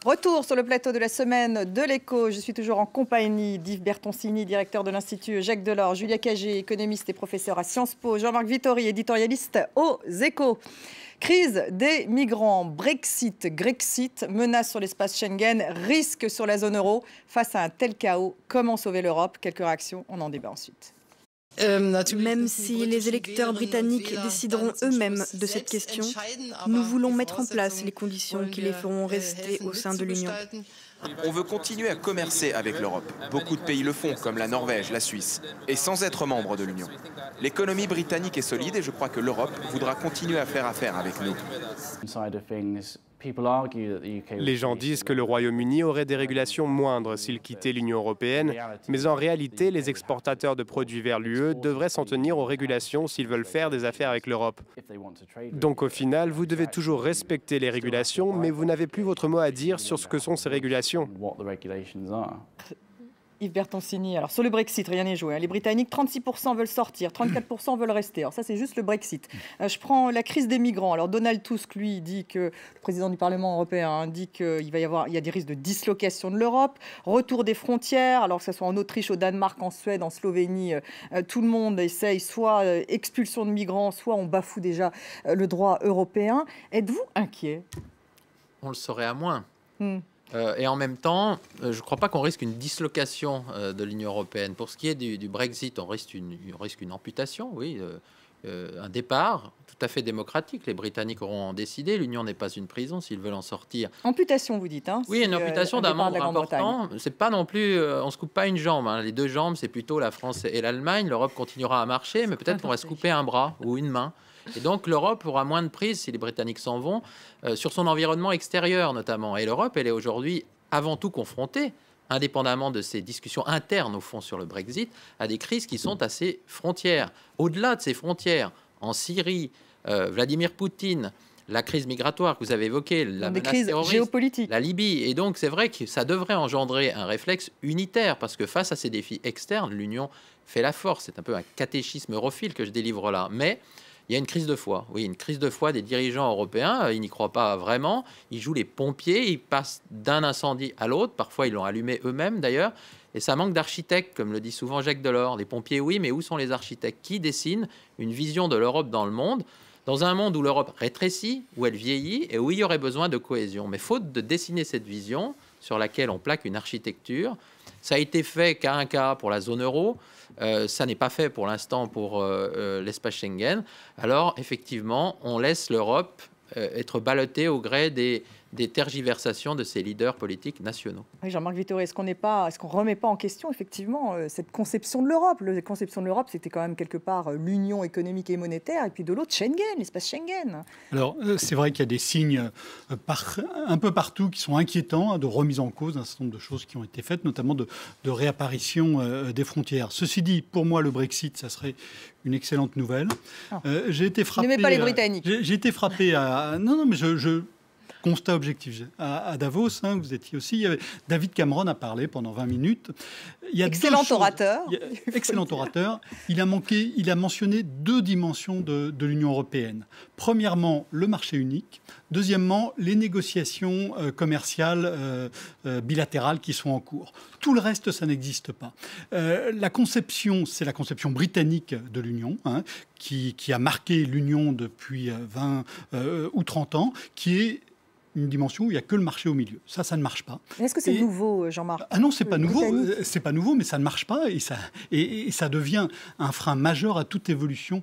Retour sur le plateau de la semaine de l'Écho. Je suis toujours en compagnie d'Yves Bertoncini, directeur de l'Institut Jacques Delors, Julia Cagé, économiste et professeur à Sciences Po, Jean-Marc Vittori, éditorialiste aux Échos. Crise des migrants, Brexit, Grexit, menace sur l'espace Schengen, risque sur la zone euro. Face à un tel chaos, comment sauver l'Europe? Quelques réactions, on en débat ensuite. Même si les électeurs britanniques décideront eux-mêmes de cette question, nous voulons mettre en place les conditions qui les feront rester au sein de l'Union. On veut continuer à commercer avec l'Europe. Beaucoup de pays le font, comme la Norvège, la Suisse, et sans être membre de l'Union. L'économie britannique est solide et je crois que l'Europe voudra continuer à faire affaire avec nous. Les gens disent que le Royaume-Uni aurait des régulations moindres s'il quittait l'Union européenne, mais en réalité, les exportateurs de produits vers l'UE devraient s'en tenir aux régulations s'ils veulent faire des affaires avec l'Europe. Donc au final, vous devez toujours respecter les régulations, mais vous n'avez plus votre mot à dire sur ce que sont ces régulations. Yves Bertoncini, alors sur le Brexit, rien n'est joué. Les Britanniques, 36% veulent sortir, 34% veulent rester. Alors ça, c'est juste le Brexit. Je prends la crise des migrants. Alors Donald Tusk, lui, dit que, le président du Parlement européen, dit qu'il y a des risques de dislocation de l'Europe, retour des frontières, alors que ce soit en Autriche, au Danemark, en Suède, en Slovénie, tout le monde essaye soit expulsion de migrants, soit on bafoue déjà le droit européen. Êtes-vous inquiet? On le saurait à moins. Et en même temps, je ne crois pas qu'on risque une dislocation de l'Union européenne. Pour ce qui est du Brexit, on risque une amputation, oui, un départ tout à fait démocratique. Les Britanniques auront décidé. L'Union n'est pas une prison s'ils veulent en sortir. Amputation, vous dites, hein? Oui, une amputation d'un membre important. C'est pas non plus, on se coupe pas une jambe, hein. Les deux jambes, c'est plutôt la France et l'Allemagne. L'Europe continuera à marcher, mais peut-être qu'on va se couper un bras ou une main. Et donc l'Europe aura moins de prise si les Britanniques s'en vont sur son environnement extérieur notamment. Et l'Europe, elle est aujourd'hui avant tout confrontée, indépendamment de ces discussions internes au fond sur le Brexit, à des crises qui sont à ses frontières. Au-delà de ces frontières, en Syrie, Vladimir Poutine, la crise migratoire que vous avez évoquée, la menace terroriste, géopolitique, la Libye. Et donc c'est vrai que ça devrait engendrer un réflexe unitaire parce que face à ces défis externes, l'Union fait la force. C'est un peu un catéchisme europhile que je délivre là. Mais il y a une crise de foi, oui, une crise de foi des dirigeants européens. Ils n'y croient pas vraiment. Ils jouent les pompiers, ils passent d'un incendie à l'autre. Parfois, ils l'ont allumé eux-mêmes, d'ailleurs. Et ça manque d'architectes, comme le dit souvent Jacques Delors. Les pompiers, oui, mais où sont les architectes qui dessinent une vision de l'Europe dans le monde, dans un monde où l'Europe rétrécit, où elle vieillit et où il y aurait besoin de cohésion. Mais faute de dessiner cette vision sur laquelle on plaque une architecture, ça a été fait qu'à un cas pour la zone euro. Ça n'est pas fait pour l'instant pour l'espace Schengen. Alors, effectivement, on laisse l'Europe être ballottée au gré des tergiversations de ses leaders politiques nationaux. Oui, Jean-Marc Vittori, est-ce qu'on ne remet pas en question, effectivement, cette conception de l'Europe? La conception de l'Europe, c'était quand même quelque part l'union économique et monétaire, et puis de l'autre, Schengen, l'espace Schengen. Alors, c'est vrai qu'il y a des signes un peu partout qui sont inquiétants, de remise en cause d'un certain nombre de choses qui ont été faites, notamment de réapparition des frontières. Ceci dit, pour moi, le Brexit, ça serait une excellente nouvelle. J'ai été frappé... N'aimez pas les Britanniques. J'ai été frappé à... Non, mais constat objectif. À Davos, hein, vous étiez aussi. David Cameron a parlé pendant 20 minutes. Excellent orateur. Excellent orateur. Il a mentionné deux dimensions de l'Union européenne. Premièrement, le marché unique. Deuxièmement, les négociations commerciales bilatérales qui sont en cours. Tout le reste, ça n'existe pas. La conception, c'est la conception britannique de l'Union, hein, qui a marqué l'Union depuis 20 ou 30 ans, qui est une dimension où il n'y a que le marché au milieu. Ça ne marche pas. Est-ce que c'est nouveau, Jean-Marc? Ah non, c'est pas nouveau. C'est pas nouveau, mais ça ne marche pas et ça devient un frein majeur à toute évolution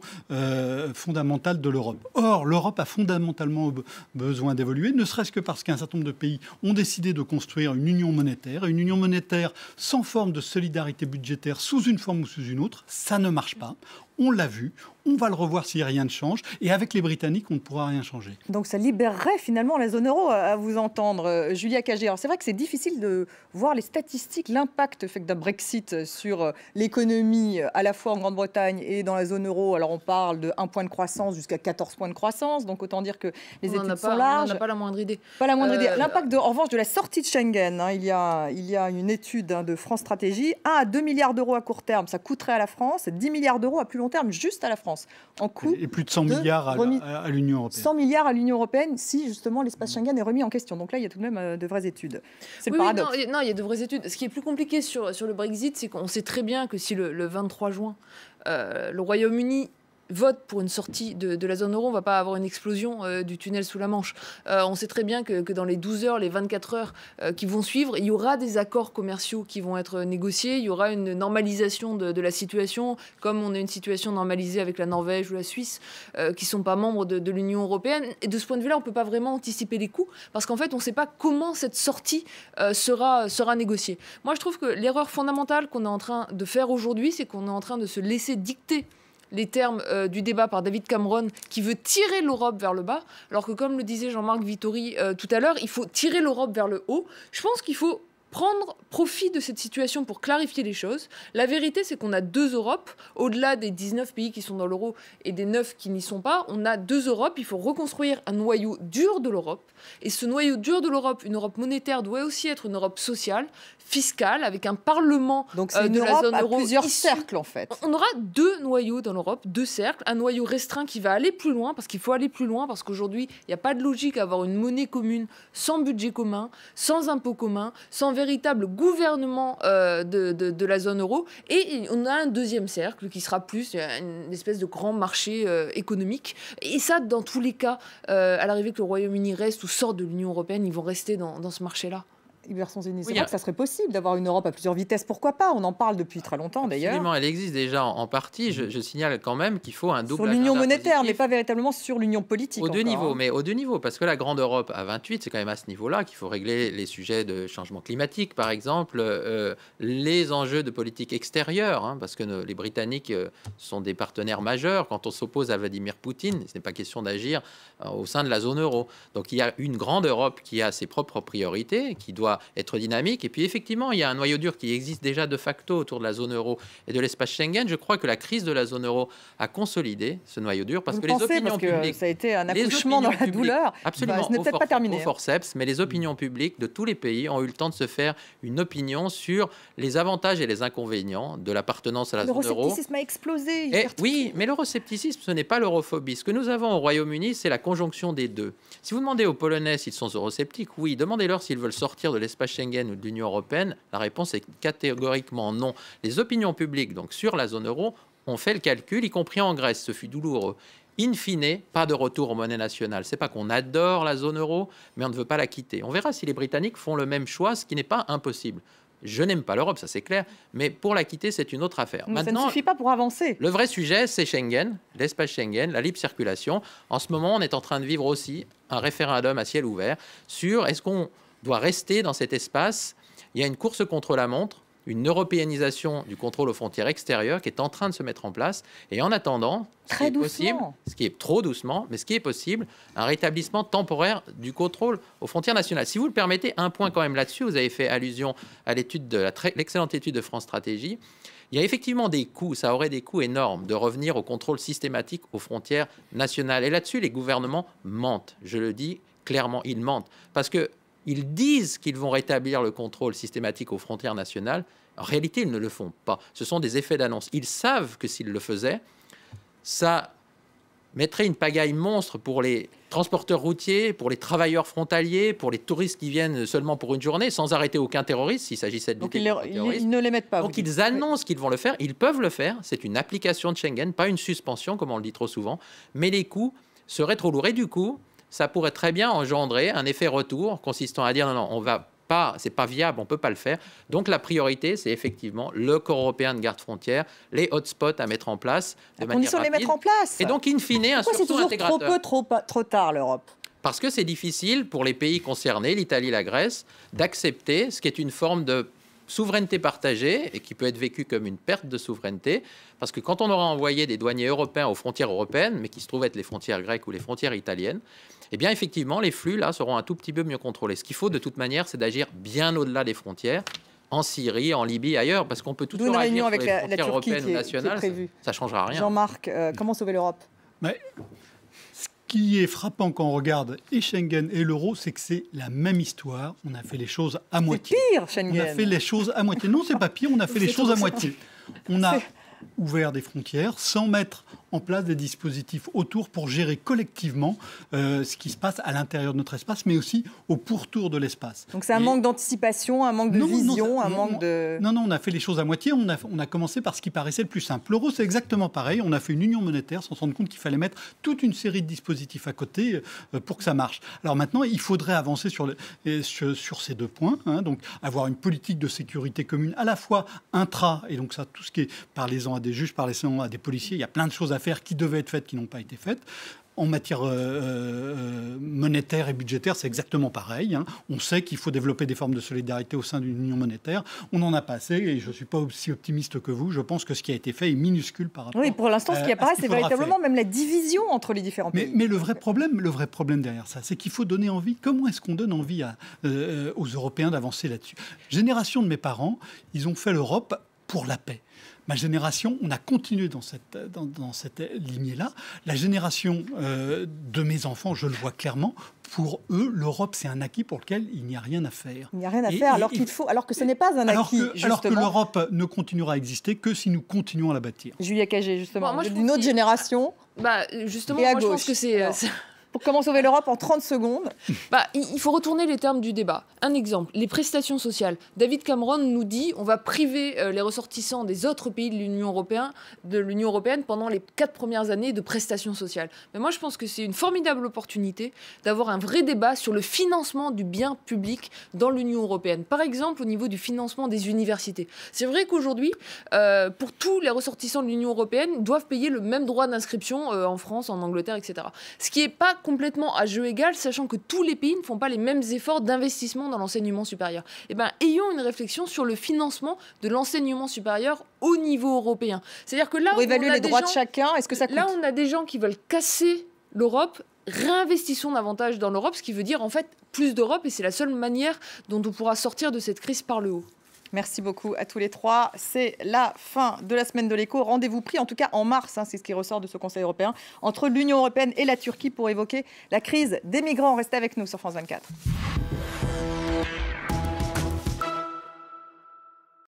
fondamentale de l'Europe. Or, l'Europe a fondamentalement besoin d'évoluer, ne serait-ce que parce qu'un certain nombre de pays ont décidé de construire une union monétaire sans forme de solidarité budgétaire, sous une forme ou sous une autre. Ça ne marche pas. On l'a vu, on va le revoir si rien ne change. Et avec les Britanniques, on ne pourra rien changer. Donc ça libérerait finalement la zone euro, à vous entendre. Julia Cagé, alors c'est vrai que c'est difficile de voir les statistiques, l'impact d'un Brexit sur l'économie, à la fois en Grande-Bretagne et dans la zone euro. Alors on parle de 1 point de croissance jusqu'à 14 points de croissance. Donc autant dire que les études sont larges. On n'en a pas la moindre idée. Pas la moindre idée. L'impact, en revanche, de la sortie de Schengen, hein, il y a une étude de France Stratégie. 1 à 2 milliards d'euros à court terme, ça coûterait à la France. 10 milliards d'euros à plus long long terme, juste à la France. En coût et plus de 100 milliards à l'Union européenne. 100 milliards à l'Union européenne si justement l'espace Schengen est remis en question. Donc là, il y a tout de même de vraies études. C'est le paradoxe. Non, il y a de vraies études. Ce qui est plus compliqué sur le Brexit, c'est qu'on sait très bien que si le 23 juin, le Royaume-Uni vote pour une sortie de la zone euro, on ne va pas avoir une explosion du tunnel sous la Manche. On sait très bien que dans les 12 heures, les 24 heures qui vont suivre, il y aura des accords commerciaux qui vont être négociés, il y aura une normalisation de la situation, comme on a une situation normalisée avec la Norvège ou la Suisse, qui ne sont pas membres de l'Union européenne. Et de ce point de vue-là, on ne peut pas vraiment anticiper les coûts, parce qu'en fait, on ne sait pas comment cette sortie sera négociée. Moi, je trouve que l'erreur fondamentale qu'on est en train de faire aujourd'hui, c'est qu'on est en train de se laisser dicter les termes du débat par David Cameron, qui veut tirer l'Europe vers le bas, alors que, comme le disait Jean-Marc Vittori tout à l'heure, il faut tirer l'Europe vers le haut. Je pense qu'il faut prendre profit de cette situation pour clarifier les choses. La vérité, c'est qu'on a 2 Europes, au-delà des 19 pays qui sont dans l'euro et des 9 qui n'y sont pas. On a 2 Europes, il faut reconstruire un noyau dur de l'Europe. Et ce noyau dur de l'Europe, une Europe monétaire, doit aussi être une Europe sociale, fiscale, avec un parlement donc c'est une de Europe la zone euro. À plusieurs cercles, en fait. On aura 2 noyaux dans l'Europe, 2 cercles. Un noyau restreint qui va aller plus loin, parce qu'il faut aller plus loin, parce qu'aujourd'hui, il n'y a pas de logique à avoir une monnaie commune sans budget commun, sans impôt commun, sans véritable gouvernement de la zone euro. Et on a un 2e cercle qui sera plus une espèce de grand marché économique. Et ça, dans tous les cas, à l'arrivée que le Royaume-Uni reste ou sort de l'Union européenne, ils vont rester dans ce marché-là. Iberson-Zeni, c'est vrai que ça serait possible d'avoir une Europe à plusieurs vitesses. Pourquoi pas? On en parle depuis très longtemps d'ailleurs. Absolument, elle existe déjà en partie. Je signale quand même qu'il faut un double. Sur l'union monétaire, mais pas véritablement sur l'union politique. Aux deux niveaux, mais aux 2 niveaux, parce que la grande Europe à 28, c'est quand même à ce niveau-là qu'il faut régler les sujets de changement climatique, par exemple, les enjeux de politique extérieure, hein, parce que les Britanniques sont des partenaires majeurs. Quand on s'oppose à Vladimir Poutine, ce n'est pas question d'agir au sein de la zone euro. Donc il y a une grande Europe qui a ses propres priorités, qui doit être dynamique. Et puis effectivement, il y a un noyau dur qui existe déjà de facto autour de la zone euro et de l'espace Schengen. Je crois que la crise de la zone euro a consolidé ce noyau dur parce que les opinions publiques, ça a été un accouchement dans la douleur. Absolument, ce n'est peut-être pas terminé. Au forceps, mais les opinions publiques de tous les pays ont eu le temps de se faire une opinion sur les avantages et les inconvénients de l'appartenance à la zone euro. L'euroscepticisme a explosé. Oui, mais l'euroscepticisme, ce n'est pas l'europhobie. Ce que nous avons au Royaume-Uni, c'est la conjonction des deux. Si vous demandez aux Polonais s'ils sont eurosceptiques, oui. Demandez-leur s'ils veulent sortir de l'espace Schengen ou de l'Union européenne. La réponse est catégoriquement non. Les opinions publiques, donc sur la zone euro, ont fait le calcul, y compris en Grèce. Ce fut douloureux. In fine, pas de retour aux monnaies nationales. C'est pas qu'on adore la zone euro, mais on ne veut pas la quitter. On verra si les Britanniques font le même choix, ce qui n'est pas impossible. Je n'aime pas l'Europe, ça c'est clair, mais pour la quitter, c'est une autre affaire. Mais maintenant, ça ne suffit pas pour avancer. Le vrai sujet, c'est Schengen, l'espace Schengen, la libre circulation. En ce moment, on est en train de vivre aussi un référendum à ciel ouvert sur est-ce qu'on doit rester dans cet espace. Il y a une course contre la montre, une européanisation du contrôle aux frontières extérieures qui est en train de se mettre en place. Et en attendant, ce qui est trop doucement, mais ce qui est possible, un rétablissement temporaire du contrôle aux frontières nationales. Si vous le permettez, un point quand même là-dessus, vous avez fait allusion à l'excellente étude de France Stratégie. Il y a effectivement des coûts, ça aurait des coûts énormes de revenir au contrôle systématique aux frontières nationales. Et là-dessus, les gouvernements mentent. Je le dis clairement, ils mentent. Parce qu'ils disent qu'ils vont rétablir le contrôle systématique aux frontières nationales. En réalité, ils ne le font pas. Ce sont des effets d'annonce. Ils savent que s'ils le faisaient, ça mettrait une pagaille monstre pour les transporteurs routiers, pour les travailleurs frontaliers, pour les touristes qui viennent seulement pour une journée, sans arrêter aucun terroriste, s'il s'agissait de lutter contre le terrorisme. Ils ne les mettent pas. Donc ils annoncent qu'ils vont le faire, ils peuvent le faire, c'est une application de Schengen, pas une suspension, comme on le dit trop souvent, mais les coûts seraient trop lourds. Et du coup, ça pourrait très bien engendrer un effet retour consistant à dire non, on va pas, c'est pas viable, on peut pas le faire. Donc la priorité, c'est effectivement le corps européen de garde-frontières, les hotspots à mettre en place de manière rapide. Les mettre en place. Et donc in fine, un surtout intégrateur. Pourquoi c'est toujours trop tard l'Europe? Parce que c'est difficile pour les pays concernés, l'Italie, la Grèce, d'accepter ce qui est une forme de souveraineté partagée et qui peut être vécue comme une perte de souveraineté. Parce que quand on aura envoyé des douaniers européens aux frontières européennes, mais qui se trouvent être les frontières grecques ou les frontières italiennes, eh bien effectivement, les flux là seront un tout petit peu mieux contrôlés. Ce qu'il faut de toute manière, c'est d'agir bien au-delà des frontières, en Syrie, en Libye, ailleurs, parce qu'on peut toujours agir sur les frontières européennes ou nationales, ça ne changera rien. Jean-Marc, comment sauver l'Europe? Ce qui est frappant quand on regarde et Schengen et l'euro, c'est que c'est la même histoire. On a fait les choses à moitié. C'est pire, Schengen. On a fait les choses à moitié. Non, c'est pas pire, on a fait les choses à moitié. On a ouvert des frontières, sans mettre en place des dispositifs autour pour gérer collectivement ce qui se passe à l'intérieur de notre espace, mais aussi au pourtour de l'espace. Donc c'est un manque d'anticipation, un manque de vision, un manque de... Non, on a fait les choses à moitié. On a commencé par ce qui paraissait le plus simple. L'euro, c'est exactement pareil. On a fait une union monétaire sans se rendre compte qu'il fallait mettre toute une série de dispositifs à côté pour que ça marche. Alors maintenant, il faudrait avancer sur ces 2 points. Donc avoir une politique de sécurité commune à la fois intra, et donc ça, tout ce qui est parlez-en à des juges, parlez-en à des policiers, il y a plein de choses à faire qui devaient être faites, qui n'ont pas été faites. En matière monétaire et budgétaire, c'est exactement pareil. On sait qu'il faut développer des formes de solidarité au sein d'une union monétaire. On n'en a pas assez et je ne suis pas aussi optimiste que vous. Je pense que ce qui a été fait est minuscule par rapport à... Oui, pour l'instant, ce qui apparaît, c'est véritablement même la division entre les différents pays. Mais le vrai problème derrière ça, c'est qu'il faut donner envie. Comment est-ce qu'on donne envie aux Européens d'avancer là-dessus ? Génération de mes parents, ils ont fait l'Europe pour la paix. Ma génération, on a continué dans cette lignée-là. La génération de mes enfants, je le vois clairement, pour eux, l'Europe, c'est un acquis pour lequel il n'y a rien à faire. Il n'y a rien à faire, alors que ce n'est pas un acquis, justement. Alors que l'Europe ne continuera à exister que si nous continuons à la bâtir. Julia Cagé, justement, d'une autre génération. Justement, et à moi, gauche. je pense que c'est... Pour comment sauver l'Europe en 30 secondes. Il faut retourner les termes du débat. Un exemple, les prestations sociales. David Cameron nous dit on va priver les ressortissants des autres pays de l'Union européenne pendant les 4 premières années de prestations sociales. Mais moi, je pense que c'est une formidable opportunité d'avoir un vrai débat sur le financement du bien public dans l'Union européenne. Par exemple, au niveau du financement des universités. C'est vrai qu'aujourd'hui, pour tous les ressortissants de l'Union européenne, doivent payer le même droit d'inscription en France, en Angleterre, etc. Ce qui n'est pas complètement à jeu égal, sachant que tous les pays ne font pas les mêmes efforts d'investissement dans l'enseignement supérieur. Ayons une réflexion sur le financement de l'enseignement supérieur au niveau européen. C'est-à-dire que là, pour évaluer les droits de chacun, est-ce que ça coûte ? Là, on a des gens qui veulent casser l'Europe. Réinvestissons davantage dans l'Europe, ce qui veut dire en fait plus d'Europe, et c'est la seule manière dont on pourra sortir de cette crise par le haut. Merci beaucoup à tous les trois. C'est la fin de la semaine de l'écho. Rendez-vous pris, en tout cas en mars, c'est ce qui ressort de ce Conseil européen, entre l'Union européenne et la Turquie pour évoquer la crise des migrants. Restez avec nous sur France 24.